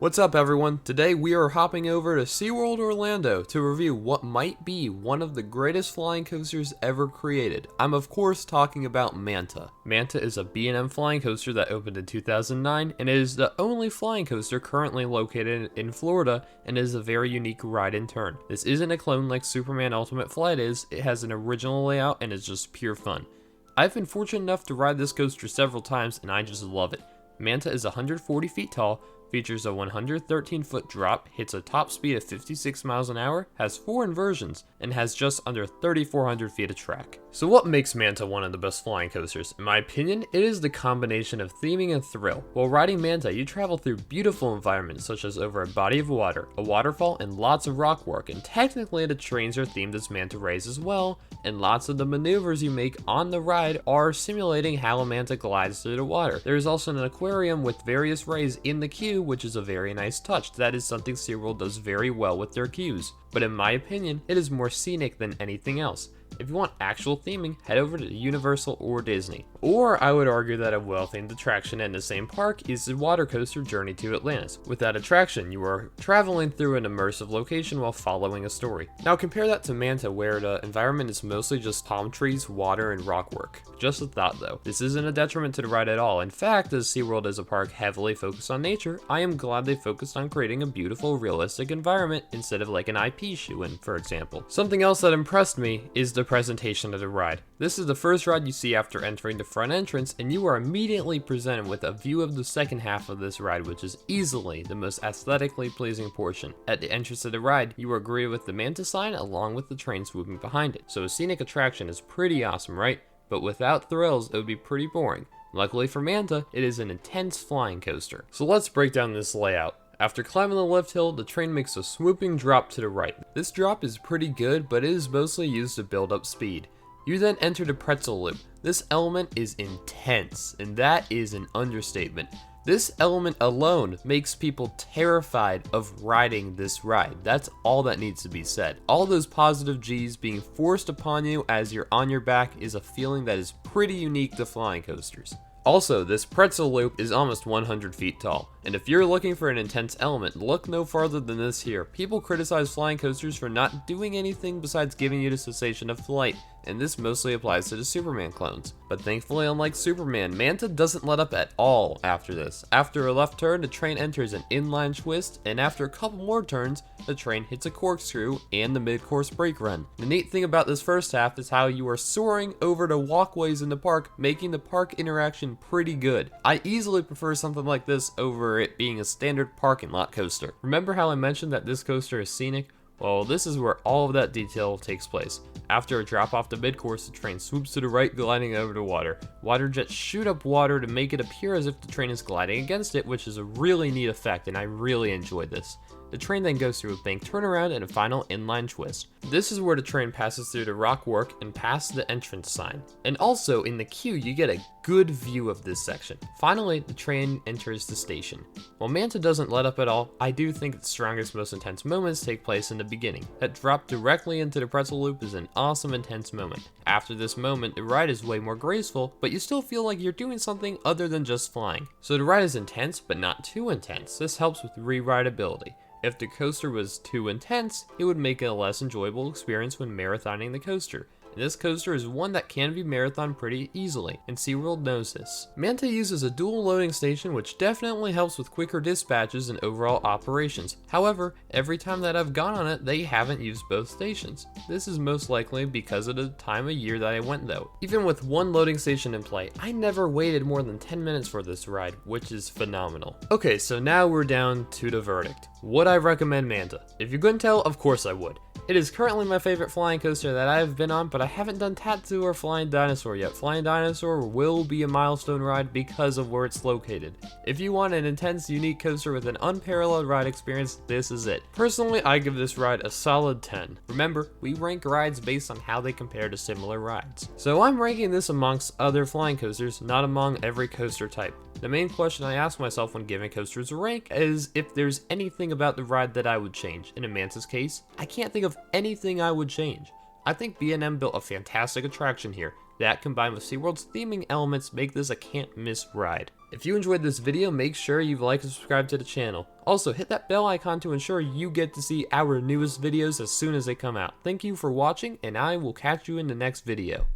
What's up everyone? Today we are hopping over to SeaWorld Orlando to review what might be one of the greatest flying coasters ever created. I'm of course talking about Manta. Manta is a B&M flying coaster that opened in 2009 and it is the only flying coaster currently located in Florida and is a very unique ride in turn. This isn't a clone like Superman Ultimate Flight is, it has an original layout and is just pure fun. I've been fortunate enough to ride this coaster several times and I just love it. Manta is 140 feet tall, features a 113-foot drop, hits a top speed of 56 miles an hour, has 4 inversions, and has just under 3,400 feet of track. So what makes Manta one of the best flying coasters? In my opinion, it is the combination of theming and thrill. While riding Manta, you travel through beautiful environments such as over a body of water, a waterfall, and lots of rock work, and technically the trains are themed as manta rays as well, and lots of the maneuvers you make on the ride are simulating how a manta glides through the water. There is also an aquarium with various rays in the queue, which is a very nice touch. That is something SeaWorld does very well with their queues. But in my opinion, it is more scenic than anything else. If you want actual theming, head over to Universal or Disney. Or I would argue that a well-themed attraction in the same park is the water coaster Journey to Atlantis. With that attraction, you are traveling through an immersive location while following a story. Now compare that to Manta, where the environment is mostly just palm trees, water, and rock work. Just a thought though, this isn't a detriment to the ride at all. In fact, as SeaWorld is a park heavily focused on nature, I am glad they focused on creating a beautiful, realistic environment instead of like an IP shoe-in, for example. Something else that impressed me is the presentation of the ride. This is the first ride you see after entering the front entrance, and you are immediately presented with a view of the second half of this ride, which is easily the most aesthetically pleasing portion. At the entrance of the ride, you are greeted with the Manta sign along with the train swooping behind it. So a scenic attraction is pretty awesome, right? But without thrills, it would be pretty boring. Luckily for Manta, it is an intense flying coaster. So let's break down this layout. After climbing the lift hill, the train makes a swooping drop to the right. This drop is pretty good, but it is mostly used to build up speed. You then enter the Pretzel Loop. This element is intense, and that is an understatement. This element alone makes people terrified of riding this ride. That's all that needs to be said. All those positive G's being forced upon you as you're on your back is a feeling that is pretty unique to flying coasters. Also, this Pretzel Loop is almost 100 feet tall, and if you're looking for an intense element, look no farther than this here. People criticize flying coasters for not doing anything besides giving you the sensation of flight, and this mostly applies to the Superman clones. But thankfully, unlike Superman, Manta doesn't let up at all after this. After a left turn, the train enters an inline twist, and after a couple more turns, the train hits a corkscrew and the mid-course brake run. The neat thing about this first half is how you are soaring over the walkways in the park, making the park interaction pretty good. I easily prefer something like this over it being a standard parking lot coaster. Remember how I mentioned that this coaster is scenic? Well, this is where all of that detail takes place. After a drop off the mid-course, the train swoops to the right, gliding over the water. Water jets shoot up water to make it appear as if the train is gliding against it, which is a really neat effect, and I really enjoyed this. The train then goes through a bank turnaround and a final inline twist. This is where the train passes through the rock work and past the entrance sign. And also in the queue, you get a good view of this section. Finally, the train enters the station. While Manta doesn't let up at all, I do think the strongest, most intense moments take place in the beginning. That drop directly into the Pretzel Loop is an awesome, intense moment. After this moment, the ride is way more graceful, but you still feel like you're doing something other than just flying. So the ride is intense, but not too intense. This helps with re-rideability. If the coaster was too intense, it would make it a less enjoyable experience when marathoning the coaster. And this coaster is one that can be marathoned pretty easily, and SeaWorld knows this. Manta uses a dual loading station, which definitely helps with quicker dispatches and overall operations. However, every time that I've gone on it, they haven't used both stations. This is most likely because of the time of year that I went though. Even with one loading station in play, I never waited more than 10 minutes for this ride, which is phenomenal. Okay, so now we're down to the verdict. Would I recommend Manta? If you couldn't tell, of course I would. It is currently my favorite flying coaster that I have been on, but I haven't done Tattoo or Flying Dinosaur yet. Flying Dinosaur will be a milestone ride because of where it's located. If you want an intense, unique coaster with an unparalleled ride experience, this is it. Personally, I give this ride a solid 10. Remember, we rank rides based on how they compare to similar rides. So I'm ranking this amongst other flying coasters, not among every coaster type. The main question I ask myself when giving coasters a rank is if there's anything about the ride that I would change. In Manta's case, I can't think of anything I would change. I think B&M built a fantastic attraction here. That combined with SeaWorld's theming elements make this a can't miss ride. If you enjoyed this video, make sure you like and subscribe to the channel. Also, hit that bell icon to ensure you get to see our newest videos as soon as they come out. Thank you for watching, and I will catch you in the next video.